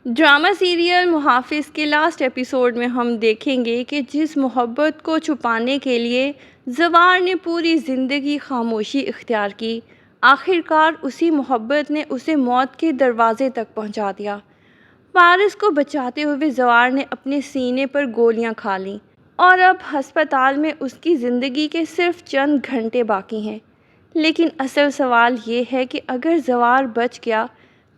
Drama serial محافظ کے last episode میں ہم دیکھیں گے کہ جس محبت کو چھپانے کے لیے زوار نے پوری زندگی خاموشی اختیار کی، آخر کار اسی محبت نے اسے موت کے دروازے تک پہنچا دیا۔ پارس کو بچاتے ہوئے زوار نے اپنے سینے پر گولیاں کھا لیں اور اب ہسپتال میں اس کی زندگی کے صرف چند گھنٹے باقی ہیں۔ لیکن اصل سوال یہ ہے کہ اگر زوار بچ گیا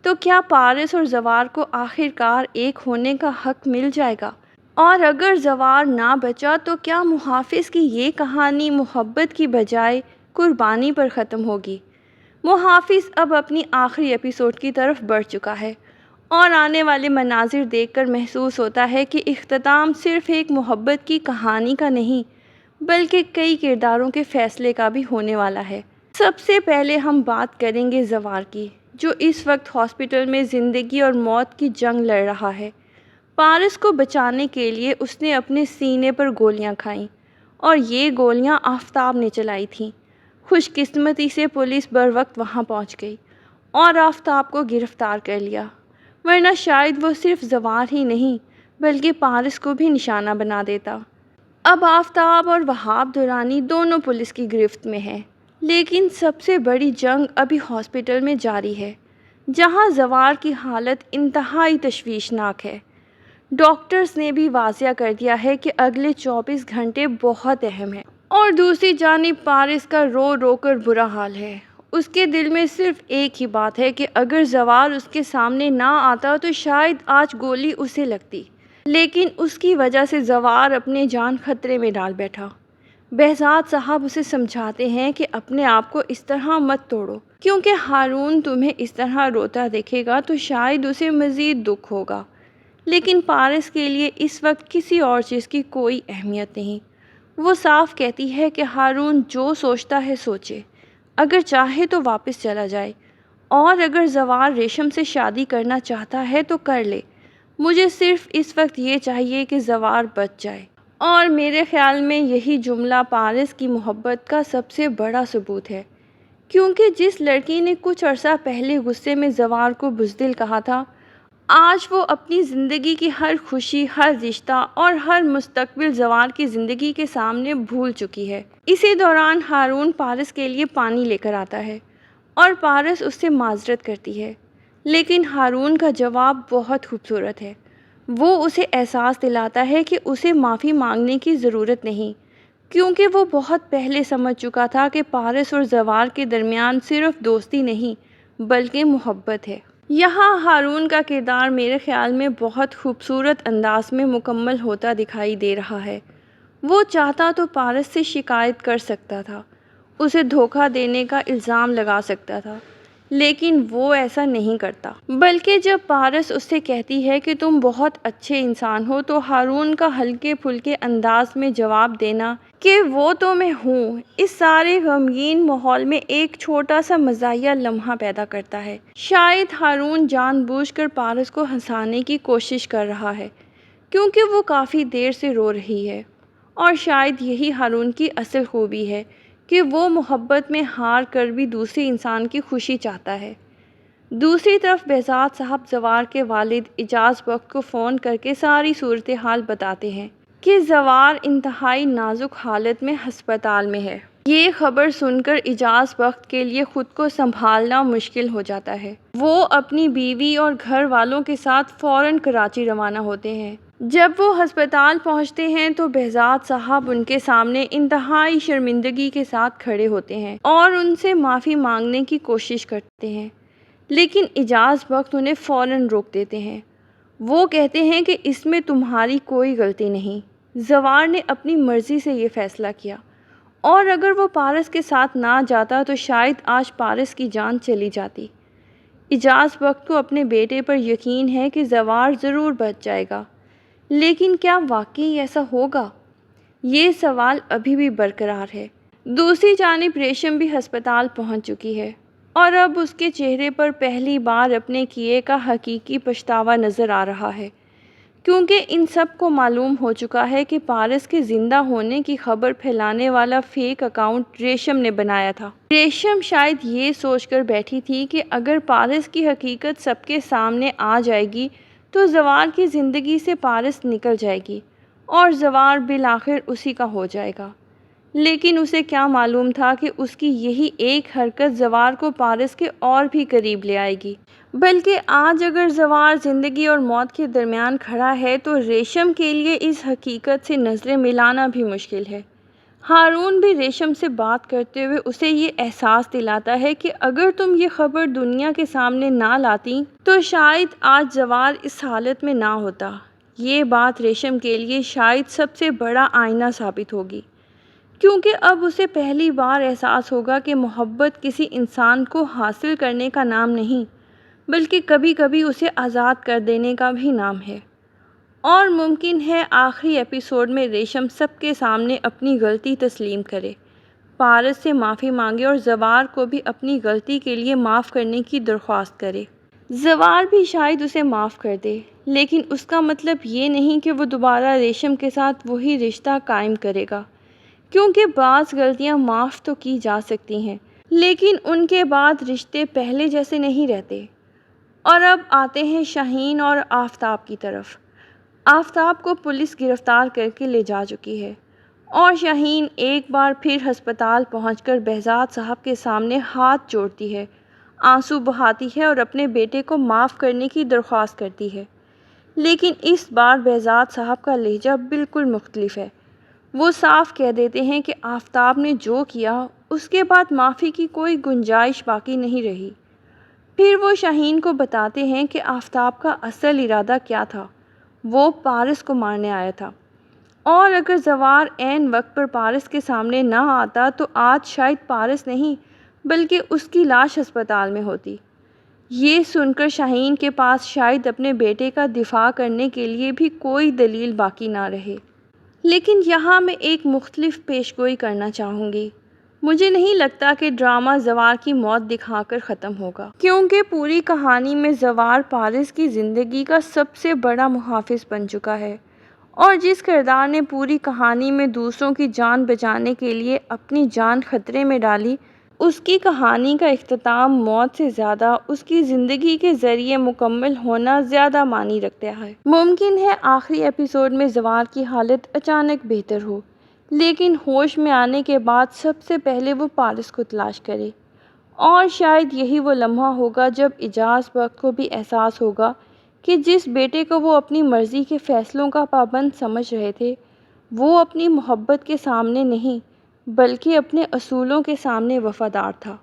تو کیا پارس اور زوار کو آخر کار ایک ہونے کا حق مل جائے گا؟ اور اگر زوار نہ بچا تو کیا محافظ کی یہ کہانی محبت کی بجائے قربانی پر ختم ہوگی؟ محافظ اب اپنی آخری ایپیسوڈ کی طرف بڑھ چکا ہے اور آنے والے مناظر دیکھ کر محسوس ہوتا ہے کہ اختتام صرف ایک محبت کی کہانی کا نہیں بلکہ کئی کرداروں کے فیصلے کا بھی ہونے والا ہے۔ سب سے پہلے ہم بات کریں گے زوار کی، جو اس وقت ہاسپٹل میں زندگی اور موت کی جنگ لڑ رہا ہے۔ پارس کو بچانے کے لیے اس نے اپنے سینے پر گولیاں کھائیں اور یہ گولیاں آفتاب نے چلائی تھیں۔ خوش قسمتی سے پولیس بروقت وہاں پہنچ گئی اور آفتاب کو گرفتار کر لیا، ورنہ شاید وہ صرف زوار ہی نہیں بلکہ پارس کو بھی نشانہ بنا دیتا۔ اب آفتاب اور وہاب دورانی دونوں پولیس کی گرفت میں ہیں، لیکن سب سے بڑی جنگ ابھی ہاسپٹل میں جاری ہے، جہاں زوار کی حالت انتہائی تشویشناک ہے۔ ڈاکٹرز نے بھی واضح کر دیا ہے کہ اگلے 24 گھنٹے بہت اہم ہیں، اور دوسری جانب پارس کا رو رو کر برا حال ہے۔ اس کے دل میں صرف ایک ہی بات ہے کہ اگر زوار اس کے سامنے نہ آتا تو شاید آج گولی اسے لگتی، لیکن اس کی وجہ سے زوار اپنے جان خطرے میں ڈال بیٹھا۔ بہزاد صاحب اسے سمجھاتے ہیں کہ اپنے آپ کو اس طرح مت توڑو، کیونکہ ہارون تمہیں اس طرح روتا دیکھے گا تو شاید اسے مزید دکھ ہوگا۔ لیکن پارس کے لیے اس وقت کسی اور چیز کی کوئی اہمیت نہیں۔ وہ صاف کہتی ہے کہ ہارون جو سوچتا ہے سوچے، اگر چاہے تو واپس چلا جائے، اور اگر زوار ریشم سے شادی کرنا چاہتا ہے تو کر لے۔ مجھے صرف اس وقت یہ چاہیے کہ زوار بچ جائے۔ اور میرے خیال میں یہی جملہ پارس کی محبت کا سب سے بڑا ثبوت ہے، کیونکہ جس لڑکی نے کچھ عرصہ پہلے غصے میں زوار کو بزدل کہا تھا، آج وہ اپنی زندگی کی ہر خوشی، ہر رشتہ اور ہر مستقبل زوار کی زندگی کے سامنے بھول چکی ہے۔ اسی دوران ہارون پارس کے لیے پانی لے کر آتا ہے اور پارس اس سے معذرت کرتی ہے، لیکن ہارون کا جواب بہت خوبصورت ہے۔ وہ اسے احساس دلاتا ہے کہ اسے معافی مانگنے کی ضرورت نہیں، کیونکہ وہ بہت پہلے سمجھ چکا تھا کہ پارس اور زوار کے درمیان صرف دوستی نہیں بلکہ محبت ہے۔ یہاں ہارون کا کردار میرے خیال میں بہت خوبصورت انداز میں مکمل ہوتا دکھائی دے رہا ہے۔ وہ چاہتا تو پارس سے شکایت کر سکتا تھا، اسے دھوکہ دینے کا الزام لگا سکتا تھا، لیکن وہ ایسا نہیں کرتا، بلکہ جب پارس اس سے کہتی ہے کہ تم بہت اچھے انسان ہو تو ہارون کا ہلکے پھلکے انداز میں جواب دینا کہ وہ تو میں ہوں، اس سارے غمگین ماحول میں ایک چھوٹا سا مزاحیہ لمحہ پیدا کرتا ہے۔ شاید ہارون جان بوجھ کر پارس کو ہنسانے کی کوشش کر رہا ہے، کیونکہ وہ کافی دیر سے رو رہی ہے، اور شاید یہی ہارون کی اصل خوبی ہے کہ وہ محبت میں ہار کر بھی دوسرے انسان کی خوشی چاہتا ہے۔ دوسری طرف بہزاد صاحب زوار کے والد اعجاز بخت کو فون کر کے ساری صورتحال بتاتے ہیں کہ زوار انتہائی نازک حالت میں ہسپتال میں ہے۔ یہ خبر سن کر اعجاز بخت کے لیے خود کو سنبھالنا مشکل ہو جاتا ہے۔ وہ اپنی بیوی اور گھر والوں کے ساتھ فوراً کراچی روانہ ہوتے ہیں۔ جب وہ ہسپتال پہنچتے ہیں تو بہزاد صاحب ان کے سامنے انتہائی شرمندگی کے ساتھ کھڑے ہوتے ہیں اور ان سے معافی مانگنے کی کوشش کرتے ہیں، لیکن اعجاز بخت انہیں فوراً روک دیتے ہیں۔ وہ کہتے ہیں کہ اس میں تمہاری کوئی غلطی نہیں، زوار نے اپنی مرضی سے یہ فیصلہ کیا، اور اگر وہ پارس کے ساتھ نہ جاتا تو شاید آج پارس کی جان چلی جاتی۔ اعجاز بخت کو اپنے بیٹے پر یقین ہے کہ زوار ضرور بچ جائے گا، لیکن کیا واقعی ایسا ہوگا؟ یہ سوال ابھی بھی برقرار ہے۔ دوسری جانب ریشم بھی ہسپتال پہنچ چکی ہے، اور اب اس کے چہرے پر پہلی بار اپنے کیے کا حقیقی پچھتاوا نظر آ رہا ہے، کیونکہ ان سب کو معلوم ہو چکا ہے کہ پارس کے زندہ ہونے کی خبر پھیلانے والا فیک اکاؤنٹ ریشم نے بنایا تھا۔ ریشم شاید یہ سوچ کر بیٹھی تھی کہ اگر پارس کی حقیقت سب کے سامنے آ جائے گی تو زوار کی زندگی سے پارس نکل جائے گی اور زوار بالآخر اسی کا ہو جائے گا۔ لیکن اسے کیا معلوم تھا کہ اس کی یہی ایک حرکت زوار کو پارس کے اور بھی قریب لے آئے گی۔ بلکہ آج اگر زوار زندگی اور موت کے درمیان کھڑا ہے تو ریشم کے لیے اس حقیقت سے نظریں ملانا بھی مشکل ہے۔ ہارون بھی ریشم سے بات کرتے ہوئے اسے یہ احساس دلاتا ہے کہ اگر تم یہ خبر دنیا کے سامنے نہ لاتی تو شاید آج زوار اس حالت میں نہ ہوتا۔ یہ بات ریشم کے لیے شاید سب سے بڑا آئینہ ثابت ہوگی، کیونکہ اب اسے پہلی بار احساس ہوگا کہ محبت کسی انسان کو حاصل کرنے کا نام نہیں، بلکہ کبھی کبھی اسے آزاد کر دینے کا بھی نام ہے۔ اور ممکن ہے آخری ایپیسوڈ میں ریشم سب کے سامنے اپنی غلطی تسلیم کرے، پارس سے معافی مانگے اور زوار کو بھی اپنی غلطی کے لیے معاف کرنے کی درخواست کرے۔ زوار بھی شاید اسے معاف کر دے، لیکن اس کا مطلب یہ نہیں کہ وہ دوبارہ ریشم کے ساتھ وہی رشتہ قائم کرے گا، کیونکہ بعض غلطیاں معاف تو کی جا سکتی ہیں، لیکن ان کے بعد رشتے پہلے جیسے نہیں رہتے۔ اور اب آتے ہیں شاہین اور آفتاب کی طرف۔ آفتاب کو پولیس گرفتار کر کے لے جا چکی ہے اور شاہین ایک بار پھر ہسپتال پہنچ کر بہزاد صاحب کے سامنے ہاتھ جوڑتی ہے، آنسو بہاتی ہے اور اپنے بیٹے کو معاف کرنے کی درخواست کرتی ہے۔ لیکن اس بار بہزاد صاحب کا لہجہ بالکل مختلف ہے۔ وہ صاف کہہ دیتے ہیں کہ آفتاب نے جو کیا اس کے بعد معافی کی کوئی گنجائش باقی نہیں رہی۔ پھر وہ شاہین کو بتاتے ہیں کہ آفتاب کا اصل ارادہ کیا تھا، وہ پارس کو مارنے آیا تھا، اور اگر زوار عین وقت پر پارس کے سامنے نہ آتا تو آج شاید پارس نہیں بلکہ اس کی لاش ہسپتال میں ہوتی۔ یہ سن کر شاہین کے پاس شاید اپنے بیٹے کا دفاع کرنے کے لیے بھی کوئی دلیل باقی نہ رہے۔ لیکن یہاں میں ایک مختلف پیشگوئی کرنا چاہوں گی۔ مجھے نہیں لگتا کہ ڈرامہ زوار کی موت دکھا کر ختم ہوگا، کیونکہ پوری کہانی میں زوار پارس کی زندگی کا سب سے بڑا محافظ بن چکا ہے، اور جس کردار نے پوری کہانی میں دوسروں کی جان بچانے کے لیے اپنی جان خطرے میں ڈالی، اس کی کہانی کا اختتام موت سے زیادہ اس کی زندگی کے ذریعے مکمل ہونا زیادہ معنی رکھتا ہے۔ ممکن ہے آخری ایپیسوڈ میں زوار کی حالت اچانک بہتر ہو، لیکن ہوش میں آنے کے بعد سب سے پہلے وہ پارس کو تلاش کرے، اور شاید یہی وہ لمحہ ہوگا جب اعجاز بخت کو بھی احساس ہوگا کہ جس بیٹے کو وہ اپنی مرضی کے فیصلوں کا پابند سمجھ رہے تھے، وہ اپنی محبت کے سامنے نہیں بلکہ اپنے اصولوں کے سامنے وفادار تھا۔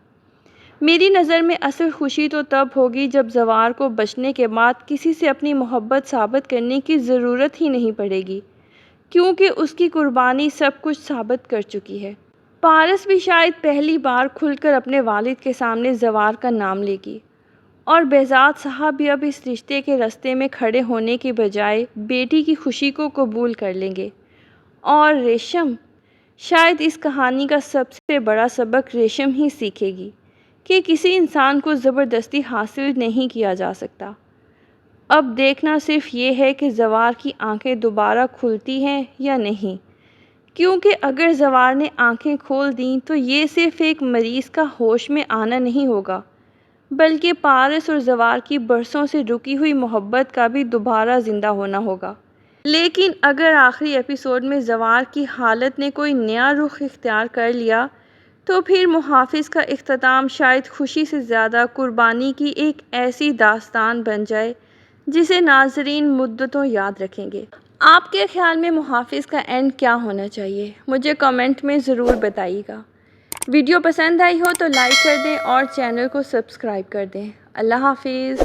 میری نظر میں اصل خوشی تو تب ہوگی جب زوار کو بچنے کے بعد کسی سے اپنی محبت ثابت کرنے کی ضرورت ہی نہیں پڑے گی، کیونکہ اس کی قربانی سب کچھ ثابت کر چکی ہے۔ پارس بھی شاید پہلی بار کھل کر اپنے والد کے سامنے زوار کا نام لے گی، اور بہزاد صاحب بھی اب اس رشتے کے راستے میں کھڑے ہونے کے بجائے بیٹی کی خوشی کو قبول کر لیں گے۔ اور ریشم، شاید اس کہانی کا سب سے بڑا سبق ریشم ہی سیکھے گی کہ کسی انسان کو زبردستی حاصل نہیں کیا جا سکتا۔ اب دیکھنا صرف یہ ہے کہ زوار کی آنکھیں دوبارہ کھلتی ہیں یا نہیں، کیونکہ اگر زوار نے آنکھیں کھول دیں تو یہ صرف ایک مریض کا ہوش میں آنا نہیں ہوگا، بلکہ پارس اور زوار کی برسوں سے رکی ہوئی محبت کا بھی دوبارہ زندہ ہونا ہوگا۔ لیکن اگر آخری ایپیسوڈ میں زوار کی حالت نے کوئی نیا رخ اختیار کر لیا تو پھر محافظ کا اختتام شاید خوشی سے زیادہ قربانی کی ایک ایسی داستان بن جائے جسے ناظرین مدتوں یاد رکھیں گے۔ آپ کے خیال میں محافظ کا اینڈ کیا ہونا چاہیے؟ مجھے کمنٹ میں ضرور بتائیے گا۔ ویڈیو پسند آئی ہو تو لائک کر دیں اور چینل کو سبسکرائب کر دیں۔ اللہ حافظ۔